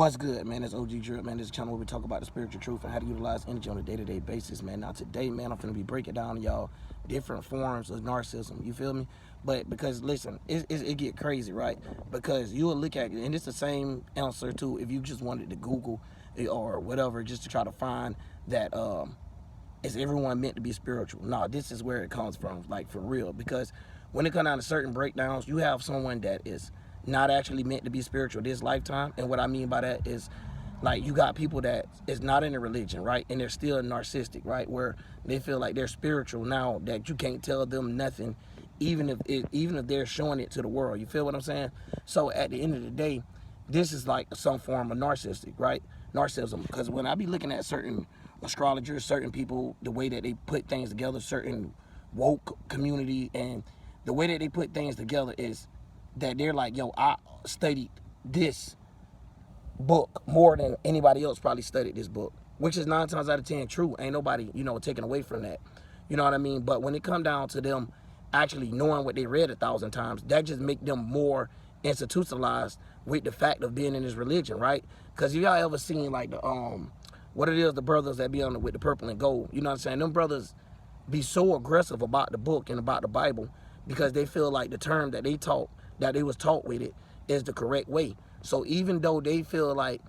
What's good, man? It's OG Drip, man. This is a channel where we talk about the spiritual truth and how to utilize energy on a day-to-day basis, man. Now, today, man, I'm finna be breaking down y'all different forms of narcissism. You feel me? But because, listen, it get crazy, right? Because you'll look at it, and it's the same answer, too, if you just wanted to Google it or whatever, just to try to find that, is everyone meant to be spiritual? No, this is where it comes from, like, for real. Because when it comes down to certain breakdowns, you have someone that is not actually meant to be spiritual this lifetime. And what I mean by that is, like, you got people that is not in a religion, right? And they're still narcissistic, right? Where they feel like they're spiritual now, that you can't tell them nothing, even if they're showing it to the world. You feel what I'm saying? So at the end of the day, this is like some form of narcissistic, right? Narcissism. Because when I be looking at certain astrologers, certain people, the way that they put things together, certain woke community, and the way that they put things together is that they're like, yo, I studied this book more than anybody else probably studied this book, which is 9 times out of 10 true. Ain't nobody, taking away from that. You know what I mean? But when it come down to them actually knowing what they read 1,000 times, that just make them more institutionalized with the fact of being in this religion, right? Because if y'all ever seen like the brothers that be on with the purple and gold, you know what I'm saying? Them brothers be so aggressive about the book and about the Bible because they feel like the term that they was taught with it is the correct way. So even though they feel like,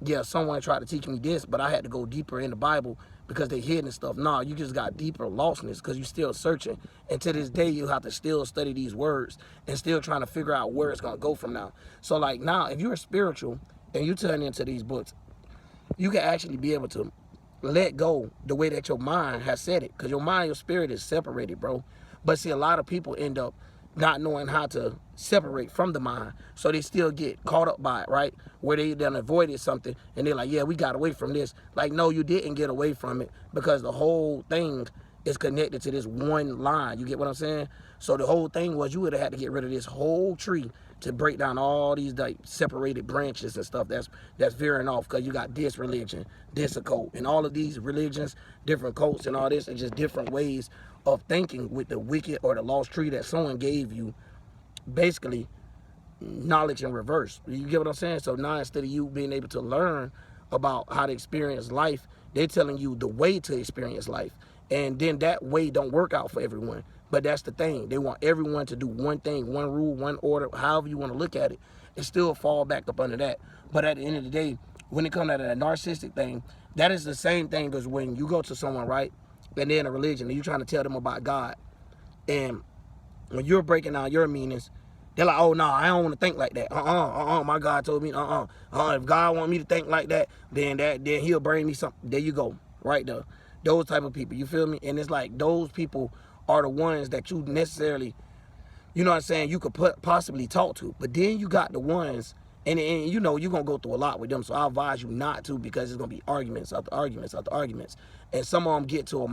yeah, someone tried to teach me this, but I had to go deeper in the Bible because they hidden stuff. Nah, you just got deeper lostness because you still searching. And to this day, you have to still study these words and still trying to figure out where it's going to go from now. So like now, if you're spiritual and you turn into these books, you can actually be able to let go the way that your mind has said it, because your mind and your spirit is separated, bro. But see, a lot of people end up not knowing how to separate from the mind, so they still get caught up by it, right? Where they done avoided something and they're like, yeah, we got away from this. Like, no, you didn't get away from it, because the whole thing is connected to this one line. You get what I'm saying? So the whole thing was, you would have had to get rid of this whole tree to break down all these like separated branches and stuff that's veering off, because you got this religion, this occult, and all of these religions, different cults and all this, and just different ways of thinking with the wicked or the lost tree that someone gave you, basically knowledge in reverse. You get what I'm saying? So now, instead of you being able to learn about how to experience life, they're telling you the way to experience life. And then that way don't work out for everyone. But that's the thing. They want everyone to do one thing, one rule, one order, however you want to look at it, and still fall back up under that. But at the end of the day, when it comes to that narcissistic thing, that is the same thing as when you go to someone, right, and they're in a religion, and you're trying to tell them about God. And when you're breaking down your meanings, they're like, oh, no, I don't want to think like that. My God told me, if God want me to think like that, then he'll bring me something. There you go, right there. Those type of people, you feel me? And it's like those people are the ones that you necessarily, you know what I'm saying, you could possibly talk to. But then you got the ones, and you're going to go through a lot with them. So I advise you not to, because it's going to be arguments after arguments after arguments. And some of them get to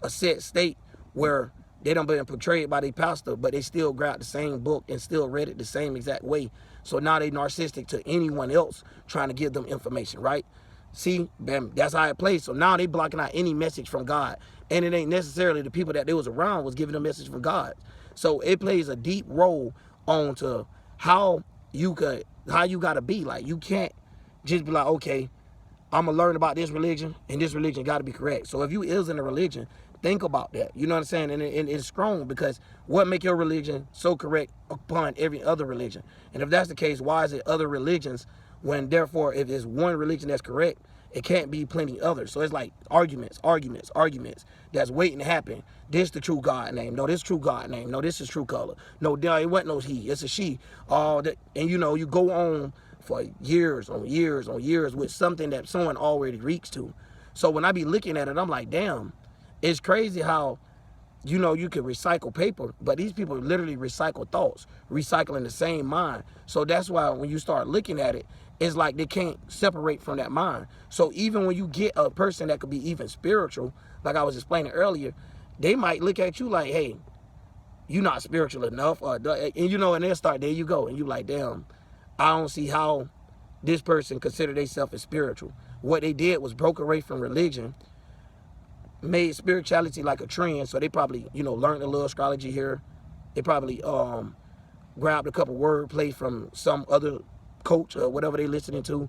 a set state where they done been portrayed by their pastor, but they still grabbed the same book and still read it the same exact way. So now they narcissistic to anyone else trying to give them information, right? See, bam, that's how it plays. So now they blocking out any message from God. And it ain't necessarily the people that they was around was giving a message from God. So it plays a deep role onto how you gotta be. Like, you can't just be like, okay, I'm gonna learn about this religion, and this religion gotta be correct. So if you is in a religion, think about that. You know what I'm saying? And it's strong, because what make your religion so correct upon every other religion? And if that's the case, why is it other religions, when therefore if it's one religion that's correct, it can't be plenty others? So it's like arguments that's waiting to happen. This the true God name. No, this true God name. No, this is true color. No, it wasn't no he. It's a she. All that, and you go on for years on years on years with something that someone already reached to. So when I be looking at it, I'm like, damn, it's crazy how, you can recycle paper, but these people literally recycle thoughts, recycling the same mind. So that's why when you start looking at it, it's like they can't separate from that mind. So even when you get a person that could be even spiritual, like I was explaining earlier, they might look at you like, hey, you're not spiritual enough, and they'll start, there you go. And you like, damn, I don't see how this person considered themselves as spiritual. What they did was broke away from religion, made spirituality like a trend. So they probably, learned a little astrology here. They probably grabbed a couple wordplay from some other coach or whatever they listening to,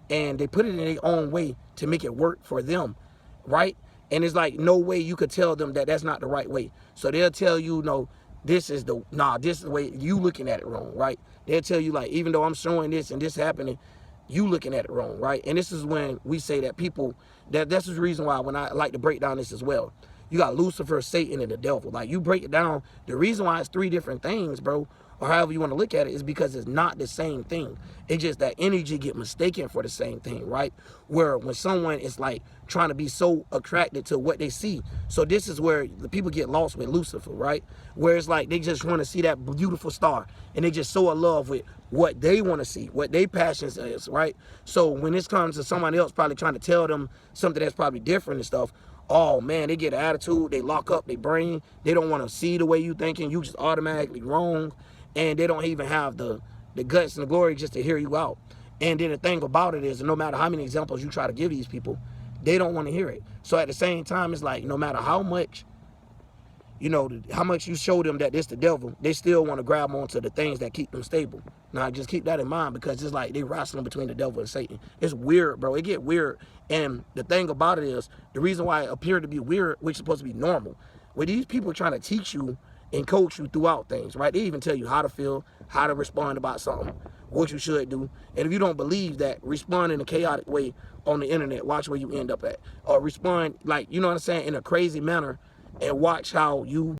and they put it in their own way to make it work for them, right? And it's like no way you could tell them that that's not the right way. So they'll tell you, no, this is the way you looking at it wrong, right? They'll tell you, like, even though I'm showing this and this happening, you looking at it wrong, right? And this is when we say that people, that's the reason why when I like to break down this as well. You got Lucifer, Satan, and the devil. Like, you break it down, the reason why it's three different things, bro, or however you want to look at it, is because it's not the same thing. It's just that energy get mistaken for the same thing, right? Where when someone is like trying to be so attracted to what they see. So this is where the people get lost with Lucifer, right? Where it's like they just want to see that beautiful star, and they just so in love with what they want to see, what their passions is, right? So when this comes to somebody else probably trying to tell them something that's probably different and stuff, oh man, they get an attitude, they lock up their brain, they don't want to see the way you thinking, you just automatically wrong, and they don't even have the guts and the glory just to hear you out. And then the thing about it is, no matter how many examples you try to give these people, they don't want to hear it. So at the same time, it's like, no matter how much, you know, how much you show them that this the devil, they still want to grab onto the things that keep them stable. Now, just keep that in mind, because it's like they wrestling between the devil and Satan. It's weird, bro. It get weird. And the thing about it is, the reason why it appeared to be weird, which is supposed to be normal, where these people are trying to teach you and coach you throughout things, right? They even tell you how to feel, how to respond about something, what you should do. And if you don't believe that, respond in a chaotic way on the internet. Watch where you end up at. Or respond, like, you know what I'm saying, in a crazy manner, and watch how you